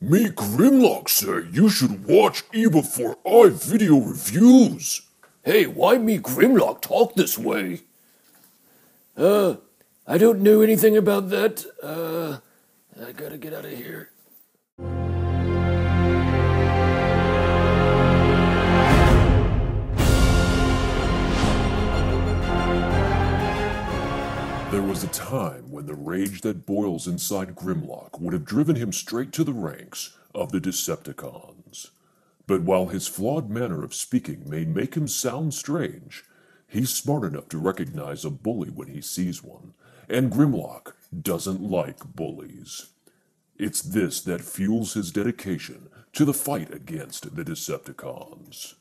Me Grimlock say you should watch eBEFOREi video reviews. Hey, why me Grimlock talk this way? I don't know anything about that. I gotta get out of here. There was a time when the rage that boils inside Grimlock would have driven him straight to the ranks of the Decepticons. But while his flawed manner of speaking may make him sound strange, he's smart enough to recognize a bully when he sees one, and Grimlock doesn't like bullies. It's this that fuels his dedication to the fight against the Decepticons.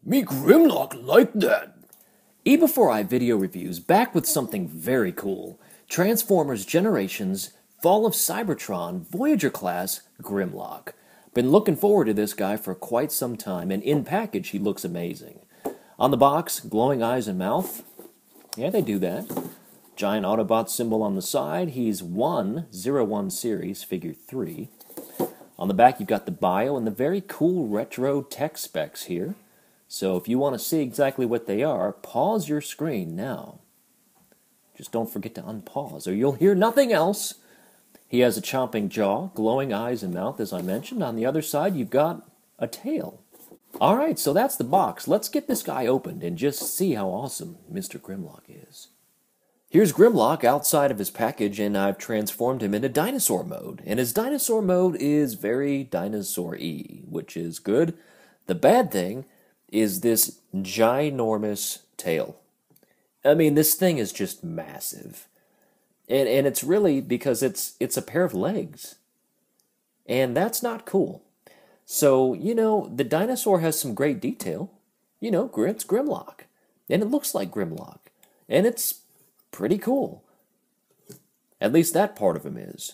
Me Grimlock like that. eBEFOREi video reviews back with something very cool. Transformers Generations, Fall of Cybertron, Voyager class, Grimlock. Been looking forward to this guy for quite some time, and in package he looks amazing. On the box, glowing eyes and mouth. Yeah, they do that. Giant Autobot symbol on the side. He's 101 series, figure 3. On the back you've got the bio and the very cool retro tech specs here. So if you want to see exactly what they are, pause your screen now. Just don't forget to unpause or you'll hear nothing else. He has a chomping jaw, glowing eyes and mouth as I mentioned. On the other side you've got a tail. Alright, so that's the box. Let's get this guy opened and just see how awesome Mr. Grimlock is. Here's Grimlock outside of his package, and I've transformed him into dinosaur mode. And his dinosaur mode is very dinosaur-y, which is good. The bad thing is this ginormous tail. I mean, this thing is just massive. And it's really because it's a pair of legs. And that's not cool. So, you know, the dinosaur has some great detail. You know, it's Grimlock. And it looks like Grimlock. And it's pretty cool. At least that part of him is.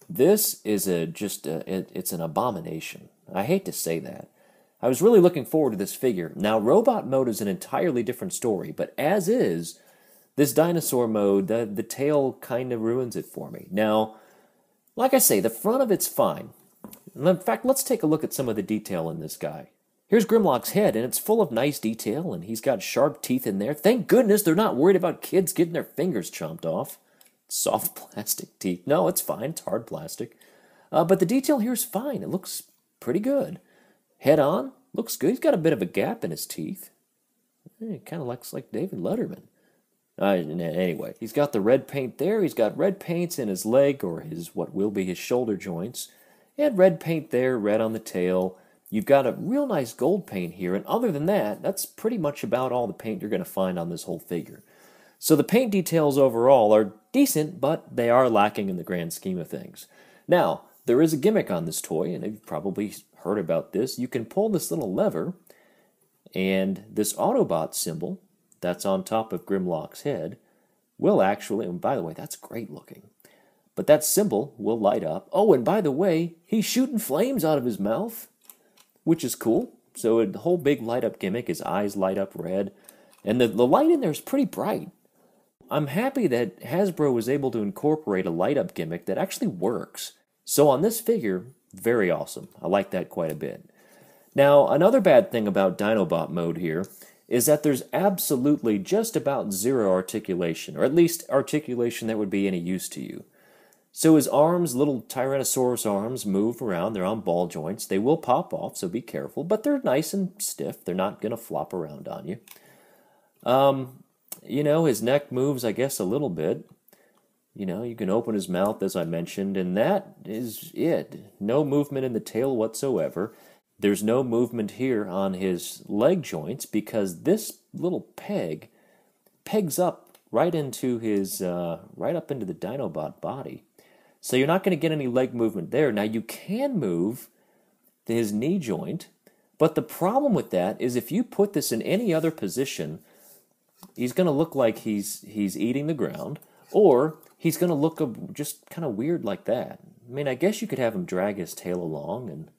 This is it's an abomination. I hate to say that. I was really looking forward to this figure. Now, robot mode is an entirely different story, but as is, this dinosaur mode, the tail kind of ruins it for me. Now, like I say, the front of it's fine. In fact, let's take a look at some of the detail in this guy. Here's Grimlock's head, and it's full of nice detail, and he's got sharp teeth in there. Thank goodness they're not worried about kids getting their fingers chomped off. Soft plastic teeth. No, it's fine. It's hard plastic. But the detail here is fine. It looks pretty good. Head on, looks good. He's got a bit of a gap in his teeth. It kind of looks like David Letterman. Anyway, he's got the red paint there. He's got red paints in his leg, or what will be his shoulder joints. And red paint there, red on the tail. You've got a real nice gold paint here, and other than that, that's pretty much about all the paint you're going to find on this whole figure. So the paint details overall are decent, but they are lacking in the grand scheme of things. Now, there is a gimmick on this toy, and you've probably heard about this. You can pull this little lever, and this Autobot symbol that's on top of Grimlock's head will actually, and by the way, that's great looking, but that symbol will light up. Oh, and by the way, he's shooting flames out of his mouth, which is cool. So the whole big light up gimmick, his eyes light up red, and the light in there is pretty bright. I'm happy that Hasbro was able to incorporate a light up gimmick that actually works. So on this figure, very awesome. I like that quite a bit. Now, another bad thing about Dinobot mode here is that there's absolutely just about zero articulation, or at least articulation that would be any use to you. So his arms, little Tyrannosaurus arms, move around. They're on ball joints. They will pop off, so be careful, but they're nice and stiff. They're not going to flop around on you. You know, his neck moves, I guess, a little bit. You know, you can open his mouth, as I mentioned, and that is it. No movement in the tail whatsoever. There's no movement here on his leg joints because this little peg pegs up right into his, right up into the Dinobot body. So you're not going to get any leg movement there. Now, you can move his knee joint, but the problem with that is if you put this in any other position, he's going to look like he's eating the ground, or he's going to look just kind of weird like that. I mean, I guess you could have him drag his tail along, and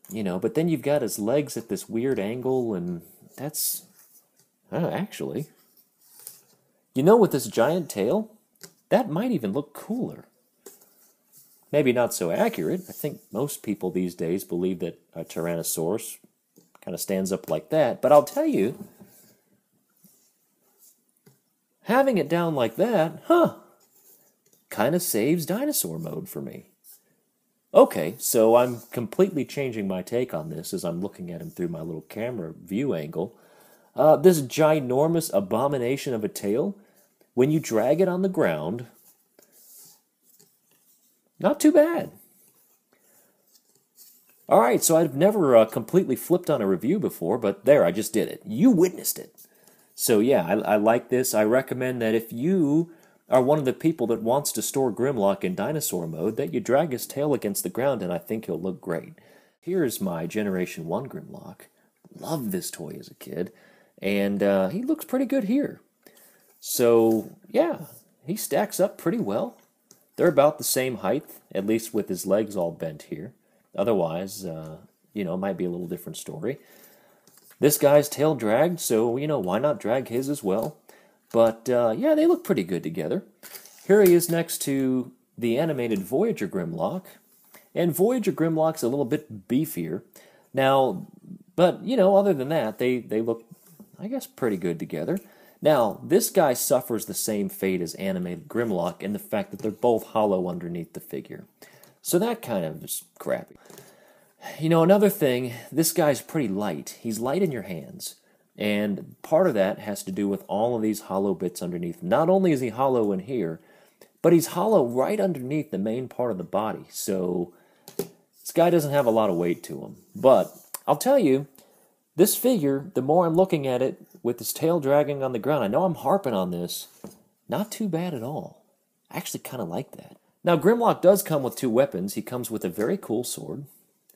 you know, but then you've got his legs at this weird angle, and that's actually, you know, with this giant tail, that might even look cooler. maybe not so accurate. I think most people these days believe that a Tyrannosaurus kind of stands up like that. But I'll tell you, having it down like that, kind of saves dinosaur mode for me. Okay, so I'm completely changing my take on this as I'm looking at him through my little camera view angle. This ginormous abomination of a tail, when you drag it on the ground, not too bad. All right, so I've never completely flipped on a review before, but there, I just did it. You witnessed it. So yeah, I like this. I recommend that if you are one of the people that wants to store Grimlock in dinosaur mode, that you drag his tail against the ground, and I think he'll look great. Here's my Generation 1 Grimlock. Loved this toy as a kid, and he looks pretty good here. So yeah, he stacks up pretty well. They're about the same height, at least with his legs all bent here. Otherwise, you know, it might be a little different story. This guy's tail dragged, so, you know, why not drag his as well? But, yeah, they look pretty good together. Here he is next to the animated Voyager Grimlock. And Voyager Grimlock's a little bit beefier. Now, but, you know, other than that, they look, I guess, pretty good together. Now, this guy suffers the same fate as animated Grimlock in the fact that they're both hollow underneath the figure. So that kind of is crappy. You know, another thing, this guy's pretty light. He's light in your hands. And part of that has to do with all of these hollow bits underneath. Not only is he hollow in here, but he's hollow right underneath the main part of the body. So this guy doesn't have a lot of weight to him. But I'll tell you, this figure, the more I'm looking at it with his tail dragging on the ground, I know I'm harping on this, not too bad at all. I actually kind of like that. Now, Grimlock does come with two weapons. He comes with a very cool sword,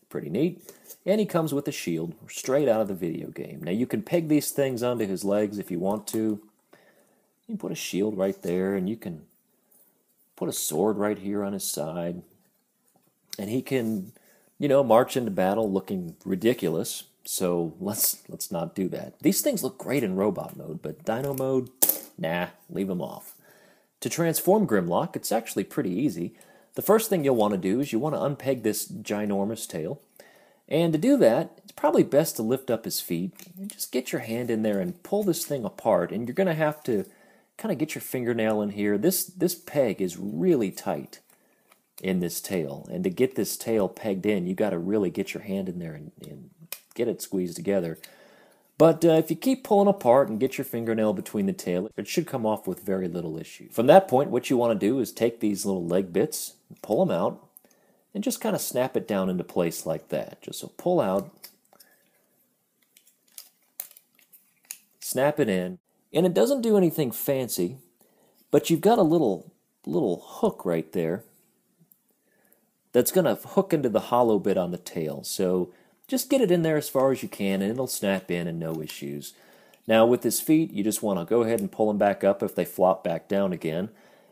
pretty neat, and he comes with a shield, straight out of the video game. Now, you can peg these things onto his legs if you want to. You can put a shield right there, and you can put a sword right here on his side. And he can, you know, march into battle looking ridiculous. So let's not do that. These things look great in robot mode, but dino mode, nah, leave them off. To transform Grimlock, it's actually pretty easy. The first thing you'll want to do is you want to unpeg this ginormous tail. And to do that, it's probably best to lift up his feet and just get your hand in there and pull this thing apart. And you're going to have to kind of get your fingernail in here. This peg is really tight in this tail. And to get this tail pegged in, you got to really get your hand in there and get it squeezed together. But if you keep pulling apart and get your fingernail between the tail, it should come off with very little issue. From that point, what you want to do is take these little leg bits, pull them out, and just kind of snap it down into place like that. Just so pull out, snap it in, and it doesn't do anything fancy, but you've got a little hook right there that's going to hook into the hollow bit on the tail. So just get it in there as far as you can, and it'll snap in and no issues. Now, with his feet, you just want to go ahead and pull them back up if they flop back down again.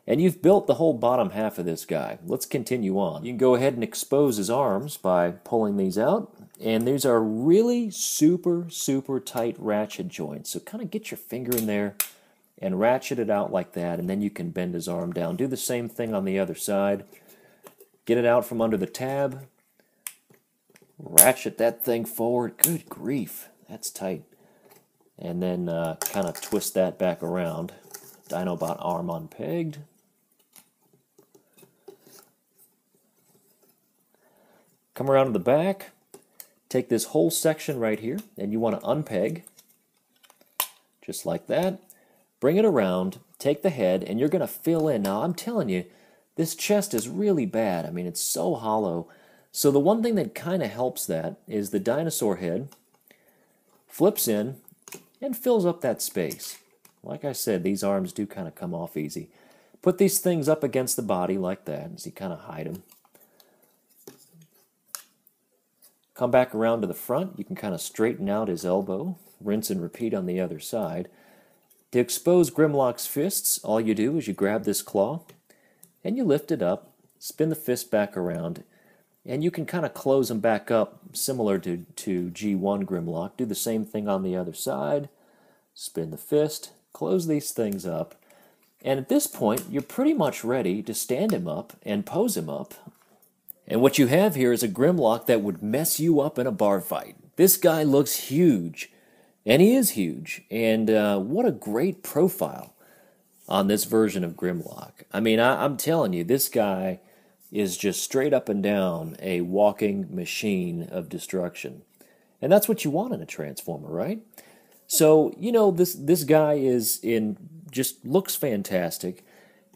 And you've built the whole bottom half of this guy. Let's continue on. You can go ahead and expose his arms by pulling these out. And these are really super, super tight ratchet joints. So kind of get your finger in there and ratchet it out like that. And then you can bend his arm down. Do the same thing on the other side. Get it out from under the tab. Ratchet that thing forward. Good grief, that's tight. And then kind of twist that back around. Dinobot arm unpegged. Come around to the back. Take this whole section right here, and you want to unpeg. Just like that. Bring it around, take the head, and you're going to fill in. Now, I'm telling you, this chest is really bad. I mean, it's so hollow. So the one thing that kind of helps that is the dinosaur head flips in and fills up that space. Like I said, these arms do kind of come off easy. Put these things up against the body like that as you kind of hide them. Come back around to the front. You can kind of straighten out his elbow. Rinse and repeat on the other side. To expose Grimlock's fists, all you do is you grab this claw and you lift it up, spin the fist back around, and you can kind of close them back up, similar to G1 Grimlock. Do the same thing on the other side. Spin the fist, close these things up. And at this point, you're pretty much ready to stand him up and pose him up And what you have here is a Grimlock that would mess you up in a bar fight. This guy looks huge, and he is huge. And what a great profile on this version of Grimlock. I mean, I'm telling you, this guy is just straight up and down a walking machine of destruction. And that's what you want in a Transformer, right? So, you know, this guy just looks fantastic.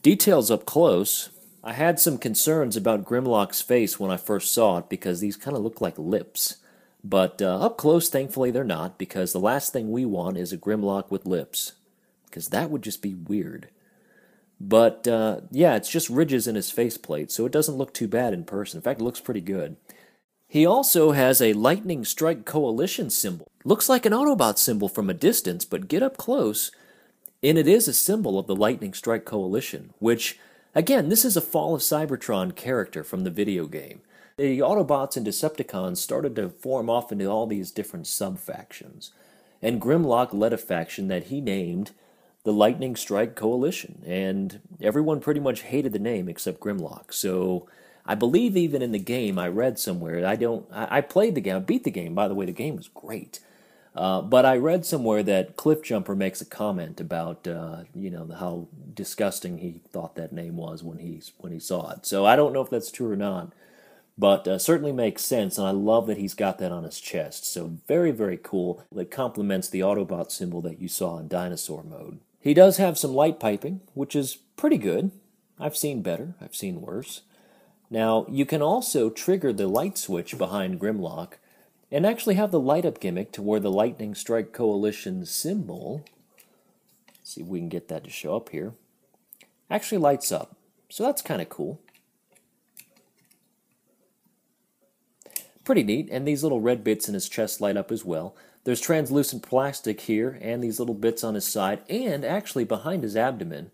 Details up close. I had some concerns about Grimlock's face when I first saw it because these kind of look like lips. But up close, thankfully, they're not, because the last thing we want is a Grimlock with lips, because that would just be weird. But, yeah, it's just ridges in his faceplate, so it doesn't look too bad in person. In fact, it looks pretty good. He also has a Lightning Strike Coalition symbol. Looks like an Autobot symbol from a distance, but get up close, and it is a symbol of the Lightning Strike Coalition, which, again, this is a Fall of Cybertron character from the video game. The Autobots and Decepticons started to form off into all these different sub-factions, and Grimlock led a faction that he named the Lightning Strike Coalition, and everyone pretty much hated the name except Grimlock. So I believe even in the game, I read somewhere, I played the game, I beat the game, by the way, the game was great. But I read somewhere that Cliffjumper makes a comment about, you know, how disgusting he thought that name was when he saw it. So I don't know if that's true or not, but certainly makes sense, and I love that he's got that on his chest. So very, very cool. It complements the Autobot symbol that you saw in Dinosaur mode. He does have some light piping, which is pretty good. I've seen better. I've seen worse. Now, you can also trigger the light switch behind Grimlock and actually have the light-up gimmick to where the Lightning Strike Coalition symbol, let's see if we can get that to show up here, actually lights up. So that's kind of cool. Pretty neat, and these little red bits in his chest light up as well. There's translucent plastic here, and these little bits on his side, and actually behind his abdomen,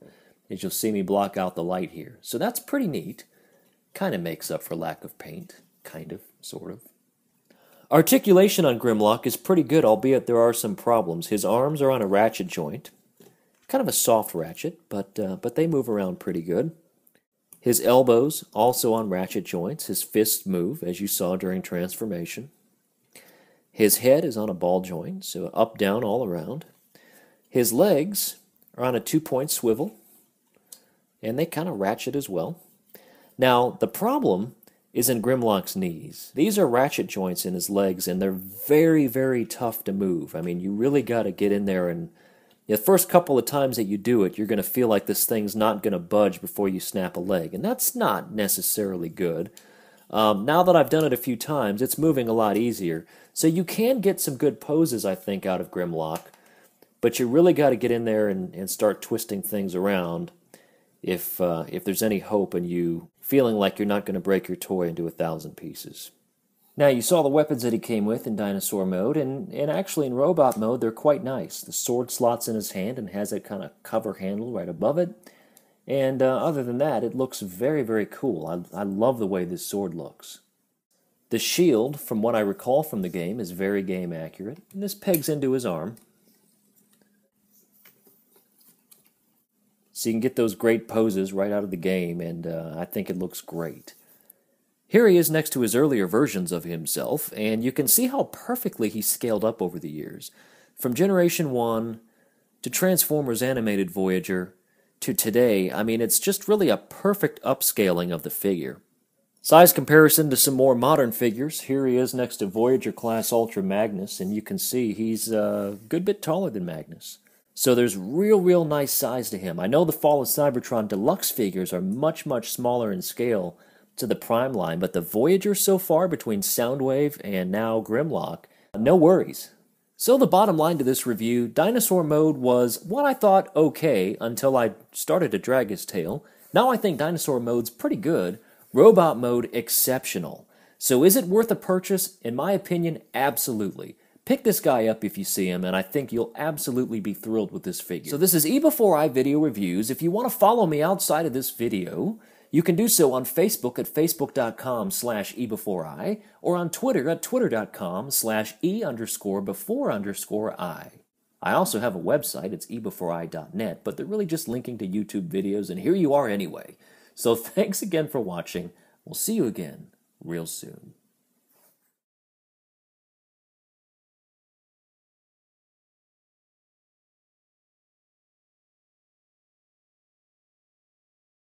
as you'll see me block out the light here. So that's pretty neat. Kind of makes up for lack of paint. Kind of, sort of. Articulation on Grimlock is pretty good, albeit there are some problems. His arms are on a ratchet joint. Kind of a soft ratchet, but they move around pretty good. His elbows also on ratchet joints. His fists move, as you saw during transformation. His head is on a ball joint, so up, down, all around. His legs are on a 2-point swivel, and they kind of ratchet as well. Now, the problem is in Grimlock's knees. These are ratchet joints in his legs, and they're very, very tough to move. I mean, you really got to get in there, and the first couple of times that you do it, you're going to feel like this thing's not going to budge before you snap a leg, and that's not necessarily good. Now that I've done it a few times, it's moving a lot easier. So you can get some good poses, I think, out of Grimlock, but you really got to get in there and start twisting things around if there's any hope in you feeling like you're not going to break your toy into 1,000 pieces. Now, you saw the weapons that he came with in Dinosaur mode, and actually in Robot mode, they're quite nice. The sword slots in his hand and has that kind of cover handle right above it. And other than that, it looks very, very cool. I love the way this sword looks. The shield, from what I recall from the game, is very game accurate. And this pegs into his arm. So you can get those great poses right out of the game, and I think it looks great. Here he is next to his earlier versions of himself, and you can see how perfectly he's scaled up over the years. From Generation 1 to Transformers Animated Voyager to today, I mean, it's just really a perfect upscaling of the figure. Size comparison to some more modern figures. Here he is next to Voyager Class Ultra Magnus, and you can see he's a good bit taller than Magnus. So there's real nice size to him. I know the Fall of Cybertron Deluxe figures are much smaller in scale to the Prime line, but the Voyager so far between Soundwave and now Grimlock, no worries. So the bottom line to this review, Dinosaur mode was what I thought okay until I started to drag his tail. Now I think Dinosaur mode's pretty good. Robot mode, exceptional. So is it worth a purchase? In my opinion, absolutely. Pick this guy up if you see him, and I think you'll absolutely be thrilled with this figure. So this is eBEFOREi Video Reviews. If you want to follow me outside of this video, you can do so on Facebook at facebook.com/eBEFOREi or on Twitter at twitter.com/e_before_I. I also have a website, it's eBEFOREi.net, but they're really just linking to YouTube videos, and here you are anyway. So thanks again for watching. We'll see you again real soon.